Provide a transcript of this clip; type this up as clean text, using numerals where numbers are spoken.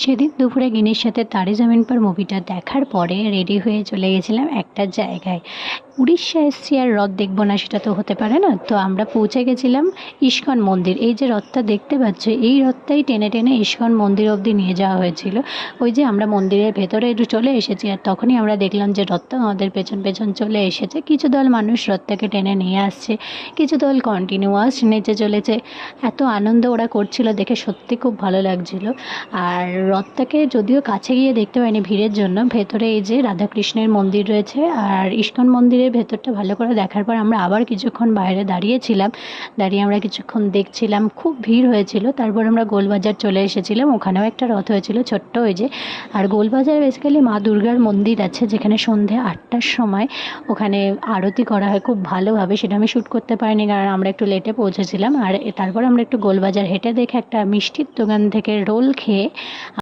সেদিন দুপুরে গিনির সাথে তারে জামিন পার মুভিটা দেখার পরে রেডি হয়ে চলে গেছিলাম একটা জায়গায়। উড়িষ্যা এসছি আর রথ দেখবো না সেটা তো হতে পারে না। তো আমরা পৌঁছে গেছিলাম ইস্কন মন্দির। এই যে রথটা দেখতে পাচ্ছ, এই রথটাই টেনে টেনে ইস্কন মন্দির অবধি নিয়ে যাওয়া হয়েছিল। ওই যে আমরা মন্দিরের ভেতরে একটু চলে এসেছি, আর তখনই আমরা দেখলাম যে রথটা আমাদের পেছন পেছন চলে এসেছে। কিছু দল মানুষ রথটাকে টেনে নিয়ে আসছে, কিছু দল কন্টিনিউয়াস নেচে চলেছে। এত আনন্দ ওরা করছিল দেখে সত্যি খুব ভালো লাগছিল। আর রথটাকে যদিও কাছে গিয়ে দেখতে পাইনি ভিড়ের জন্য, ভেতরে এই যে রাধাকৃষ্ণের মন্দির রয়েছে আর ইস্কন মন্দিরের ভেতরটা ভালো করে দেখার পর আমরা আবার কিছুক্ষণ বাইরে দাঁড়িয়েছিলাম। দাঁড়িয়ে আমরা কিছুক্ষণ দেখছিলাম, খুব ভিড় হয়েছিল। তারপর আমরা গোলবাজার চলে এসেছিলাম, ওখানেও একটা রথ হয়েছিল ছোট্ট ওই যে। আর গোলবাজারে বেসিক্যালি মা দুর্গার মন্দির আছে, যেখানে সন্ধে 8টার সময় ওখানে আরতি করা হয় খুব ভালোভাবে। সেটা আমি শ্যুট করতে পারিনি কারণ আমরা একটু লেটে পৌঁছেছিলাম। আর তারপর আমরা একটু গোলবাজার হেঁটে দেখে একটা মিষ্টির দোকান থেকে রোল খেয়ে